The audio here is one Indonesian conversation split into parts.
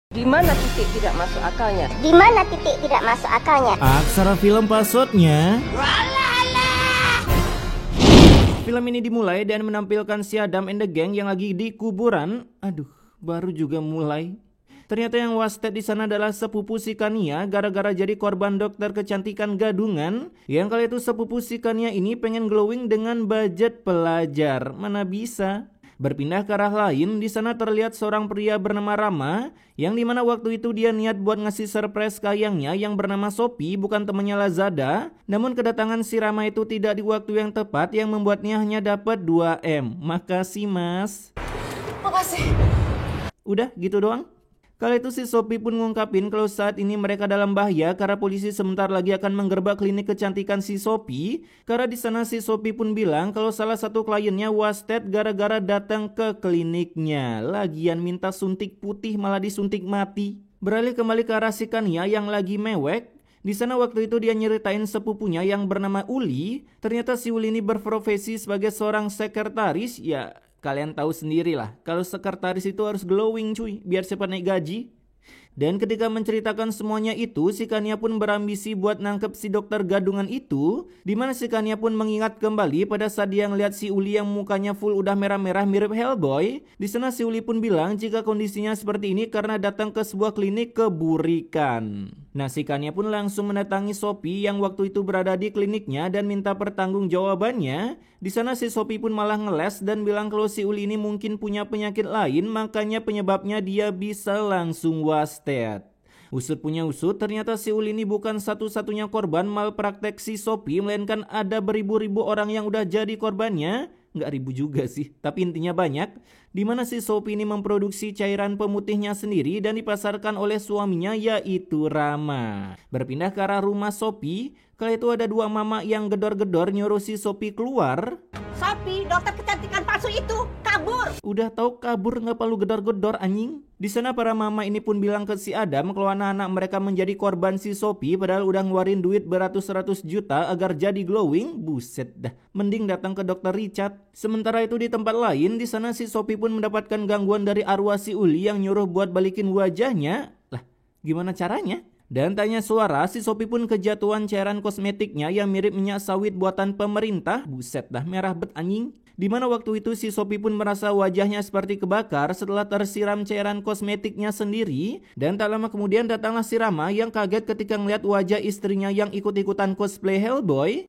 Di mana titik tidak masuk akalnya? Di mana titik tidak masuk akalnya? Aksara film passwordnya. Film ini dimulai dan menampilkan si Adam and the Gang yang lagi di kuburan. Aduh, baru juga mulai. Ternyata yang wasted di sana adalah sepupu si Kania gara-gara jadi korban dokter kecantikan gadungan. Yang kali itu sepupu si Kania ini pengen glowing dengan budget pelajar. Mana bisa? Berpindah ke arah lain, di sana terlihat seorang pria bernama Rama, yang dimana waktu itu dia niat buat ngasih surprise ke ayangnya yang bernama Sophie, bukan temannya Lazada. Namun kedatangan si Rama itu tidak di waktu yang tepat, yang membuatnya hanya dapat 2M. Makasih mas. Makasih. Udah gitu doang. Kala itu si Sophie pun ngungkapin kalau saat ini mereka dalam bahaya karena polisi sebentar lagi akan menggerbek klinik kecantikan si Sophie. Karena di sana si Sophie pun bilang kalau salah satu kliennya wasted gara-gara datang ke kliniknya. Lagian minta suntik putih malah disuntik mati. Beralih kembali ke arah si Kania yang lagi mewek. Di sana waktu itu dia nyeritain sepupunya yang bernama Uli. Ternyata si Uli ini berprofesi sebagai seorang sekretaris. Ya, kalian tahu sendirilah, kalau sekretaris itu harus glowing cuy, biar cepat naik gaji. Dan ketika menceritakan semuanya itu, si Kania pun berambisi buat nangkep si dokter gadungan itu. Dimana si Kania pun mengingat kembali pada saat dia ngeliat si Uli yang mukanya full udah merah-merah mirip Hellboy. Di sana si Uli pun bilang jika kondisinya seperti ini karena datang ke sebuah klinik keburikan. Nah, si Kania pun langsung mendatangi Sophie yang waktu itu berada di kliniknya dan minta pertanggungjawabannya. Di sana si Sophie pun malah ngeles dan bilang kalau si Uli ini mungkin punya penyakit lain, makanya penyebabnya dia bisa langsung wasted. Usut punya usut, ternyata si Uli ini bukan satu-satunya korban malpraktek si Sophie, melainkan ada beribu-ribu orang yang udah jadi korbannya. Nggak ribu juga sih, tapi intinya banyak. Dimana si Sophie ini memproduksi cairan pemutihnya sendiri dan dipasarkan oleh suaminya yaitu Rama. Berpindah ke arah rumah Sophie, kala itu ada dua mama yang gedor-gedor nyuruh si Sophie keluar. Sophie, dokter kecantikan palsu itu kabur. Udah tahu kabur nggak perlu gedor-gedor anjing. Di sana para mama ini pun bilang ke si Adam kalau anak-anak mereka menjadi korban si Sophie padahal udah ngeluarin duit beratus-ratus juta agar jadi glowing. Buset dah, mending datang ke dokter Richard. Sementara itu di tempat lain, di sana si Sophie pun mendapatkan gangguan dari arwah si Uli yang nyuruh buat balikin wajahnya. Lah, gimana caranya? Dan tanya suara, si Sophie pun kejatuhan cairan kosmetiknya yang mirip minyak sawit buatan pemerintah. Buset dah, merah bet anjing. Dimana waktu itu si Sophie pun merasa wajahnya seperti kebakar setelah tersiram cairan kosmetiknya sendiri. Dan tak lama kemudian datanglah si Rama yang kaget ketika ngeliat wajah istrinya yang ikut-ikutan cosplay Hellboy.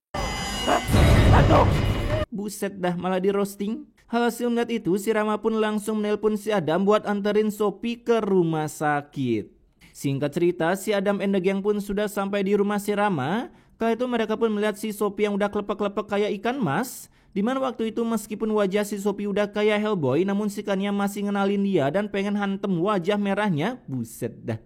Buset dah, malah di roasting. Hasil melihat itu, si Rama pun langsung menelpon si Adam buat anterin Sophie ke rumah sakit. Singkat cerita, si Adam and the Gang pun sudah sampai di rumah si Rama. Kala itu mereka pun melihat si Sophie yang udah klepek-klepek kayak ikan mas. Dimana waktu itu meskipun wajah si Sophie udah kayak Hellboy, namun si Kania masih ngenalin dia dan pengen hantem wajah merahnya. Buset dah.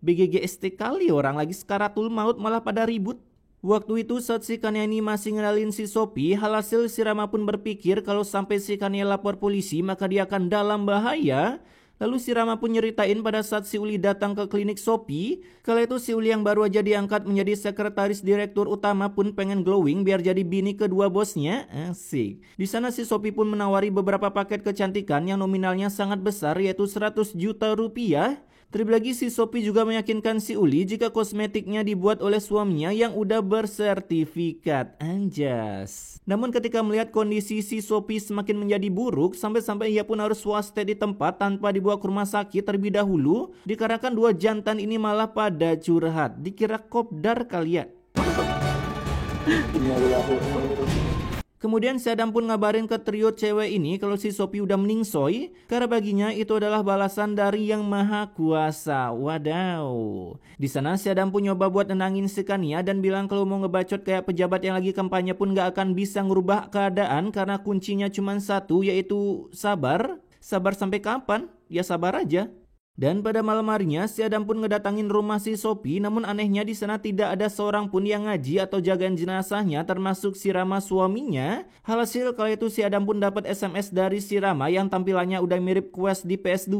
BGGST kali orang lagi sekaratul maut malah pada ribut. Waktu itu saat si Kania ini masih ngenalin si Sophie, hasil si Rama pun berpikir kalau sampai si Kania lapor polisi maka dia akan dalam bahaya. Lalu si Rama pun nyeritain pada saat si Uli datang ke klinik Sophie. Kala itu si Uli yang baru aja diangkat menjadi sekretaris direktur utama pun pengen glowing biar jadi bini kedua bosnya. Asik. Di sana si Sophie pun menawari beberapa paket kecantikan yang nominalnya sangat besar yaitu 100 juta rupiah. Terlebih lagi si Sophie juga meyakinkan si Uli jika kosmetiknya dibuat oleh suaminya yang udah bersertifikat. Anjas. Namun ketika melihat kondisi si Sophie semakin menjadi buruk sampai-sampai ia pun harus wasted di tempat tanpa dibawa ke rumah sakit terlebih dahulu, dikarenakan dua jantan ini malah pada curhat. Dikira kopdar kali ya. Kemudian si Adam pun ngabarin ke trio cewek ini kalau si Sophie udah meningsoy karena baginya itu adalah balasan dari yang maha kuasa. Wadaw. Di sana si Adam pun nyoba buat nenangin si Kania dan bilang kalau mau ngebacot kayak pejabat yang lagi kampanye pun gak akan bisa ngerubah keadaan karena kuncinya cuma satu yaitu sabar. Sabar sampai kapan? Ya sabar aja. Dan pada malam harinya si Adam pun ngedatangin rumah si Sophie, namun anehnya di sana tidak ada seorang pun yang ngaji atau jagain jenazahnya termasuk si Rama suaminya. Hasil kala itu si Adam pun dapat SMS dari si Rama yang tampilannya udah mirip quest di PS2.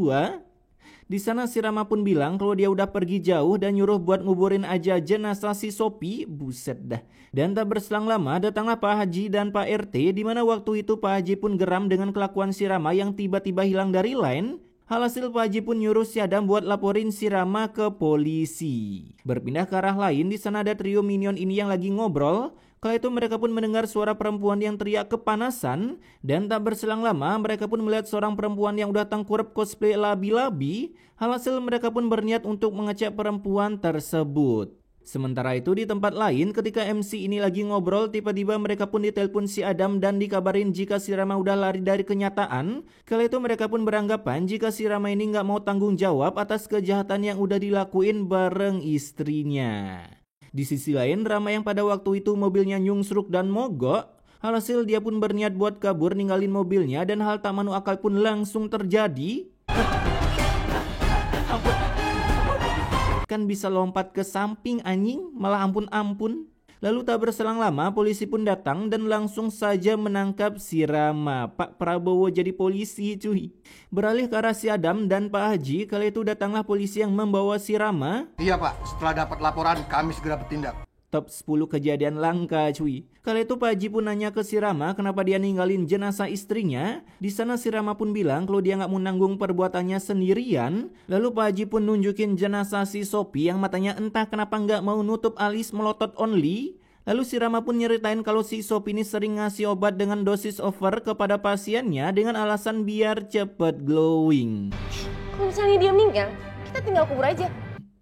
Di sana si Rama pun bilang kalau dia udah pergi jauh dan nyuruh buat nguburin aja jenazah si Sophie. Buset dah. Dan tak berselang lama datanglah Pak Haji dan Pak RT, di mana waktu itu Pak Haji pun geram dengan kelakuan si Rama yang tiba-tiba hilang dari line. Alhasil Pak Haji pun nyuruh si Adam buat laporin si Rama ke polisi. Berpindah ke arah lain, di sana ada trio minion ini yang lagi ngobrol. Kala itu mereka pun mendengar suara perempuan yang teriak kepanasan, dan tak berselang lama mereka pun melihat seorang perempuan yang udah tengkurap cosplay labi-labi. Alhasil mereka pun berniat untuk mengecek perempuan tersebut. Sementara itu di tempat lain, ketika MC ini lagi ngobrol, tiba-tiba mereka pun ditelepon si Adam dan dikabarin jika si Rama udah lari dari kenyataan. Kala itu mereka pun beranggapan jika si Rama ini nggak mau tanggung jawab atas kejahatan yang udah dilakuin bareng istrinya. Di sisi lain, Rama yang pada waktu itu mobilnya nyungsruk dan mogok, alhasil dia pun berniat buat kabur ninggalin mobilnya dan hal tak manu akal pun langsung terjadi. Kan bisa lompat ke samping anjing, malah ampun-ampun. Lalu tak berselang lama polisi pun datang dan langsung saja menangkap si Rama. Pak Prabowo jadi polisi cuy. Beralih ke arah si Adam dan Pak Haji, kala itu datanglah polisi yang membawa si Rama. Iya Pak, setelah dapat laporan kami segera bertindak. Top 10 kejadian langka cuy. Kala itu Pak Haji pun nanya ke si Rama kenapa dia ninggalin jenazah istrinya. Di sana si Rama pun bilang kalau dia nggak mau nanggung perbuatannya sendirian. Lalu Pak Haji pun nunjukin jenazah si Sophie yang matanya entah kenapa nggak mau nutup alis, melotot only. Lalu si Rama pun nyeritain kalau si Sophie ini sering ngasih obat dengan dosis over kepada pasiennya dengan alasan biar cepet glowing. Kalau misalnya dia meninggal, kita tinggal kubur aja.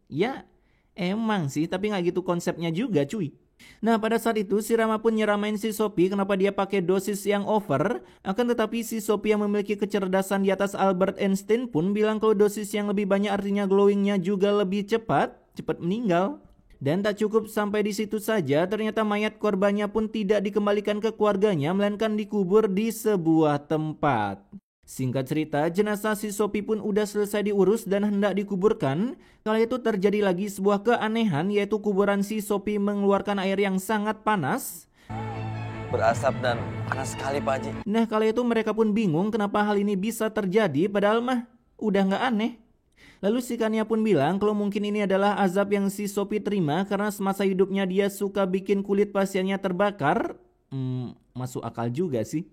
Ya, emang sih, tapi nggak gitu konsepnya juga cuy. Nah pada saat itu si Rama pun nyeramain si Sophie kenapa dia pakai dosis yang over. Akan tetapi si Sophie yang memiliki kecerdasan di atas Albert Einstein pun bilang kalau dosis yang lebih banyak artinya glowingnya juga lebih cepat meninggal. Dan tak cukup sampai di situ saja, ternyata mayat korbannya pun tidak dikembalikan ke keluarganya melainkan dikubur di sebuah tempat. Singkat cerita, jenazah si Sophie pun udah selesai diurus dan hendak dikuburkan. Kala itu terjadi lagi sebuah keanehan, yaitu kuburan si Sophie mengeluarkan air yang sangat panas. Berasap dan panas sekali Pak Haji. Nah kala itu mereka pun bingung kenapa hal ini bisa terjadi padahal mah udah nggak aneh. Lalu si Kania pun bilang kalau mungkin ini adalah azab yang si Sophie terima karena semasa hidupnya dia suka bikin kulit pasiennya terbakar. Masuk akal juga sih.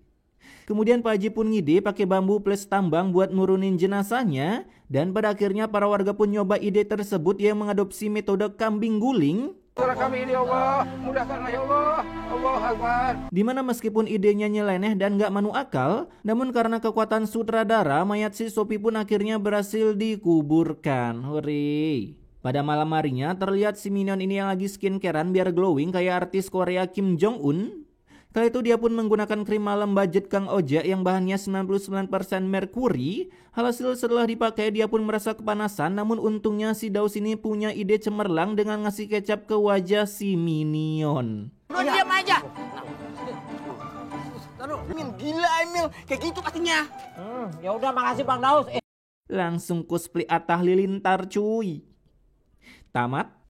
Kemudian Pak Haji pun ngide pakai bambu plus tambang buat nurunin jenazahnya. Dan pada akhirnya para warga pun nyoba ide tersebut yang mengadopsi metode kambing guling. Kami ini Allah, mudahkanlah ya Allah, Allahu Akbar. Dimana meskipun idenya nyeleneh dan gak manu akal, namun karena kekuatan sutradara, mayat si Sophie pun akhirnya berhasil dikuburkan. Hore. Pada malam harinya terlihat si minion ini yang lagi skincarean biar glowing kayak artis Korea Kim Jong Un. Kala itu dia pun menggunakan krim malam budget Kang Ojek yang bahannya 99% merkuri. Hasil setelah dipakai dia pun merasa kepanasan, namun untungnya si Daus ini punya ide cemerlang dengan ngasih kecap ke wajah si minion. Lu diam aja. Emil, gila Emil, kayak gitu pastinya. Ya udah makasih Bang Daus. Langsung cosplay Atta Halilintar cuy. Tamat.